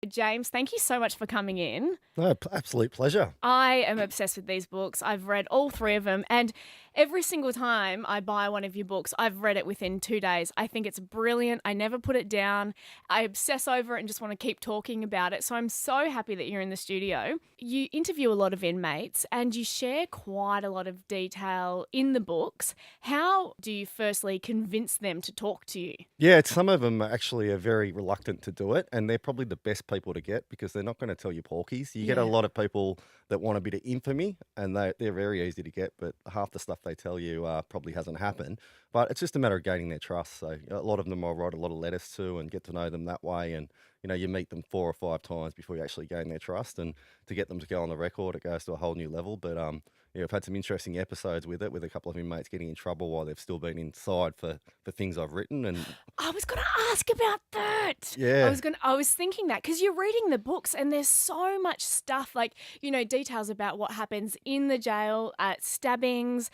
James, thank you so much for coming in. No, absolute pleasure. I am obsessed with these books. I've read all three of them, and every single time I buy one of your books, I've read it within 2 days. I think it's brilliant. I never put it down. I obsess over it and just want to keep talking about it. So I'm so happy that you're in the studio. You interview a lot of inmates and you share quite a lot of detail in the books. How do you firstly convince them to talk to you? Yeah, some of them actually are very reluctant to do it, and they're probably the best people to get because they're not going to tell you porkies. You get a Yeah. lot of people that want a bit of infamy, and they're very easy to get, but half the stuff they tell you probably hasn't happened. But it's just a matter of gaining their trust. So a lot of them I'll write a lot of letters to and get to know them that way. And you meet them 4 or 5 times before you actually gain their trust, and to get them to go on the record, it goes to a whole new level. But yeah, I've had some interesting episodes with it, with a couple of inmates getting in trouble while they've still been inside for things I've written, and I was going to ask about that. yeah. I was thinking that because you're reading the books and there's so much stuff like, details about what happens in the jail, stabbings,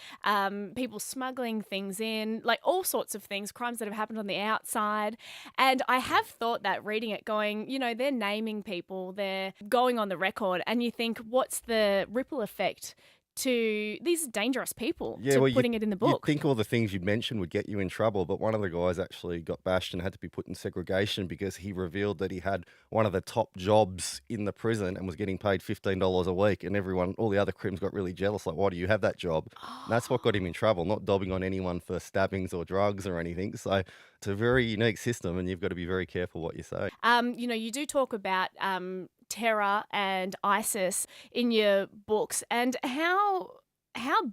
people smuggling things in, like all sorts of things, crimes that have happened on the outside. And I have thought that reading it going, they're naming people, they're going on the record, and you think, what's the ripple effect to these dangerous people Yeah, to well, putting it in the you'd book? think all the things you mentioned would get you in trouble, but one of the guys actually got bashed and had to be put in segregation because he revealed that he had one of the top jobs in the prison and was getting paid $15 a week, and all the other crims got really jealous. Like, why do you have that job? And that's what got him in trouble, not dobbing on anyone for stabbings or drugs or anything. So it's a very unique system, and you've got to be very careful what you say. You do talk about terror and ISIS in your books, and how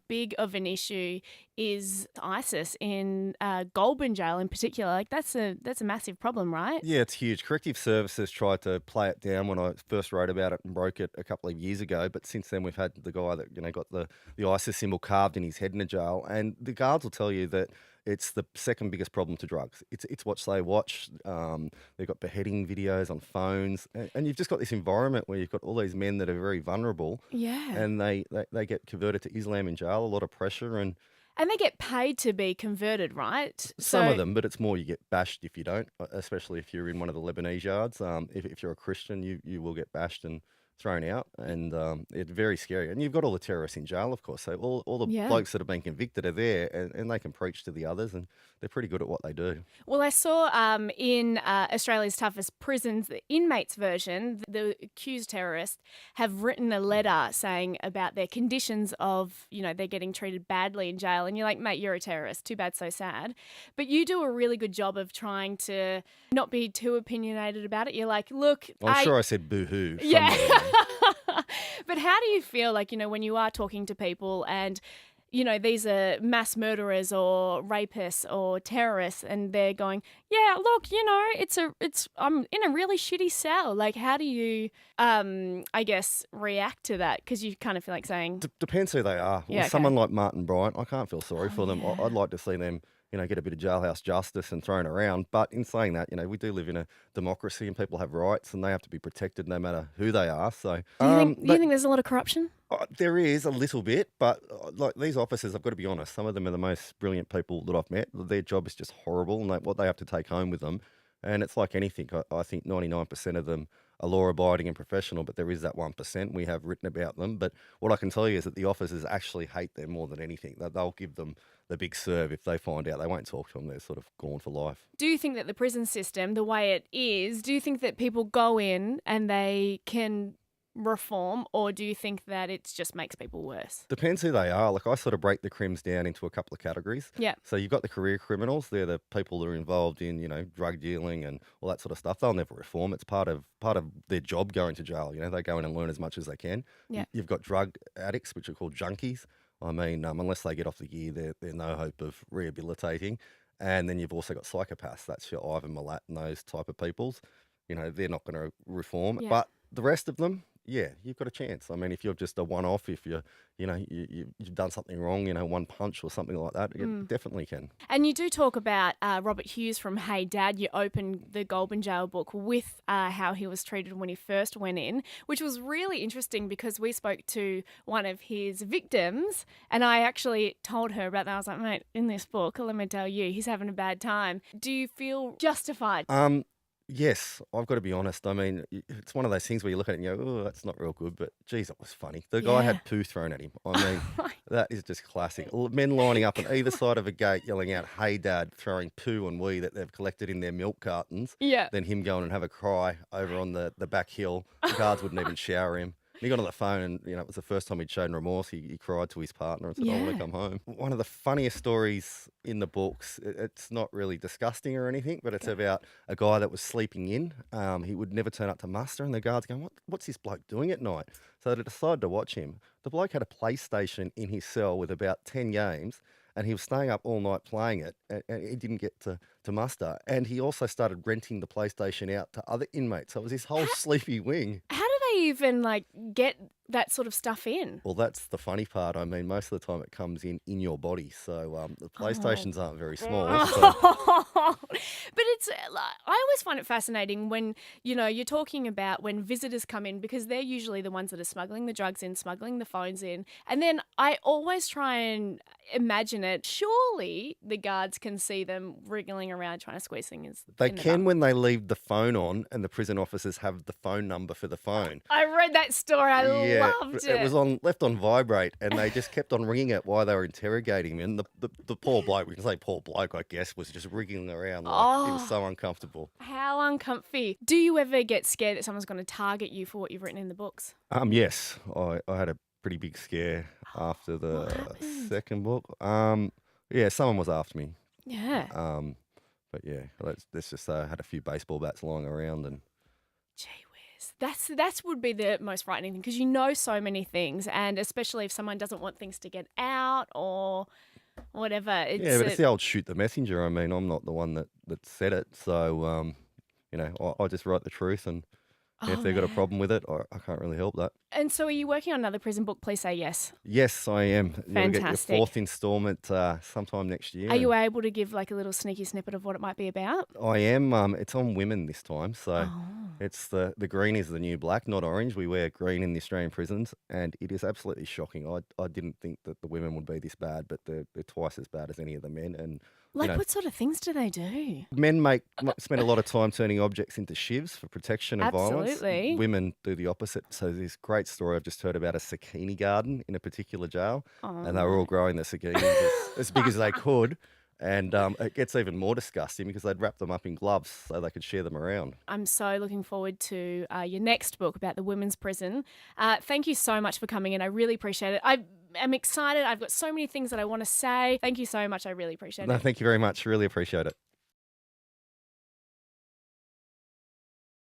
big of an issue is ISIS in Goulburn Jail in particular? Like that's a massive problem, right? Yeah, it's huge. Corrective Services tried to play it down when I first wrote about it and broke it a couple of years ago. But since then, we've had the guy that got the ISIS symbol carved in his head in a jail, and the guards will tell you that it's the second biggest problem to drugs. It's what they watch. They've got beheading videos on phones, and you've just got this environment where you've got all these men that are very vulnerable, Yeah. and they get converted to Islam in jail. A lot of pressure, and And they get paid to be converted, right? some of So them, but it's more you get bashed if you don't, especially if you're in one of the Lebanese yards. If you're a Christian, you will get bashed and thrown out, and it's very scary. And you've got all the terrorists in jail, of course. So all the yeah. blokes that have been convicted are there, and they can preach to the others, and they're pretty good at what they do. Well, I saw in Australia's Toughest Prisons, the inmates version, the accused terrorists have written a letter saying about their conditions of, they're getting treated badly in jail. And you're like, mate, you're a terrorist. Too bad, so sad. But you do a really good job of trying to not be too opinionated about it. You're like, look, I'm sure I said boo-hoo yeah. somewhere in there. But how do you feel like, when you are talking to people and, these are mass murderers or rapists or terrorists and they're going, yeah, look, I'm in a really shitty cell. Like, how do you, I guess, react to that? Because you kind of feel like saying, Depends who they are. yeah, okay. Someone like Martin Bryant, I can't feel sorry Oh, for them. yeah. I'd like to see them, get a bit of jailhouse justice and thrown around. But in saying that, we do live in a democracy and people have rights and they have to be protected no matter who they are. So Do you think there's a lot of corruption? there is a little bit, but like these officers, I've got to be honest, some of them are the most brilliant people that I've met. Their job is just horrible, and what they have to take home with them. And it's like anything. I think 99% of them are law-abiding and professional, but there is that 1%. We have written about them. But what I can tell you is that the officers actually hate them more than anything. They'll give them the big serve if they find out. They won't talk to them. They're sort of gone for life. Do you think that the prison system, the way it is, do you think that people go in and they can reform, or do you think that it just makes people worse? Depends who they are. Like, I sort of break the crims down into a couple of categories. Yeah. So you've got the career criminals. They're the people that are involved in, drug dealing and all that sort of stuff. They'll never reform. It's part of their job going to jail. They go in and learn as much as they can. Yeah. You've got drug addicts, which are called junkies. I mean, unless they get off the gear, they're no hope of rehabilitating. And then you've also got psychopaths. That's your Ivan Milat and those type of peoples. They're not going to reform. Yeah. But the rest of them, yeah, you've got a chance. I mean, if you're just a one-off, if you've done something wrong, one punch or something like that, you definitely can. And you do talk about Robert Hughes from Hey Dad. You opened the Goulburn Jail book with how he was treated when he first went in, which was really interesting because we spoke to one of his victims and I actually told her about that. I was like, mate, in this book, let me tell you, he's having a bad time. Do you feel justified? Yes, I've got to be honest. I mean, it's one of those things where you look at it and you go, "Oh, that's not real good," but geez, it was funny. The guy Yeah. had poo thrown at him. I mean, Oh my that is just classic. Men lining up on either God. side of a gate yelling out, "Hey, Dad," throwing poo and wee that they've collected in their milk cartons. Yeah. Then him going and have a cry over on the back hill. The guards wouldn't even shower him. And he got on the phone and, it was the first time he'd shown remorse. He cried to his partner and said, "I want to Yeah. come home." One of the funniest stories in the books, it's not really disgusting or anything, but it's Okay. about a guy that was sleeping in. He would never turn up to muster, and the guards going, what's this bloke doing at night? So they decided to watch him. The bloke had a PlayStation in his cell with about 10 games, and he was staying up all night playing it, and he didn't get to muster. And he also started renting the PlayStation out to other inmates. So it was this whole How, sleepy wing. how do they even like get that sort of stuff in? Well, that's the funny part. I mean, most of the time it comes in your body. So the Oh. PlayStations aren't very small. So But it's like, I always find it fascinating when, you're talking about when visitors come in because they're usually the ones that are smuggling the drugs in, smuggling the phones in. And then I always try and imagine it. Surely the guards can see them wriggling around trying to squeeze things they in the can bum. when they leave the phone on and the prison officers have the phone number for the phone. I read that story. I Yeah, loved it was it. on left on vibrate, and they just kept on ringing it while they were interrogating me. And the poor bloke, we can say poor bloke, I guess, was just wriggling around like he was Oh, so uncomfortable. how uncomfy. Do you ever get scared that someone's going to target you for what you've written in the books? Yes, I had a pretty big scare after What the happened? second book. Yeah, someone was after me. Yeah. Um, but yeah, let's just say I had a few baseball bats lying around, and Gee whiz. That's would be the most frightening thing because you know so many things, and especially if someone doesn't want things to get out or whatever. yeah, It's but it's the old shoot the messenger. I mean, I'm not the one that said it, so I just write the truth, and if oh they've got a man. problem with it, I can't really help that. And so, are you working on another prison book? Please say yes. Yes, I am. You'll get your Fantastic. fourth installment sometime next year, Are you and able to give like a little sneaky snippet of what it might be about? I am. It's on women this time, so Oh. it's the green is the new black, not orange. We wear green in the Australian prisons, and it is absolutely shocking. I didn't think that the women would be this bad, but they're twice as bad as any of the men. And you Like, know, what sort of things do they do? men spend a lot of time turning objects into shivs for protection and violence. Absolutely. Women do the opposite. So this great story I've just heard about a zucchini garden in a particular jail, Oh and they were my. all growing the zucchinis as big as they could. And it gets even more disgusting because they'd wrap them up in gloves so they could share them around. I'm so looking forward to your next book about the women's prison. Thank you so much for coming in. I really appreciate it. I am excited. I've got so many things that I want to say. Thank you so much. I really appreciate No, it. thank you very much. Really appreciate it.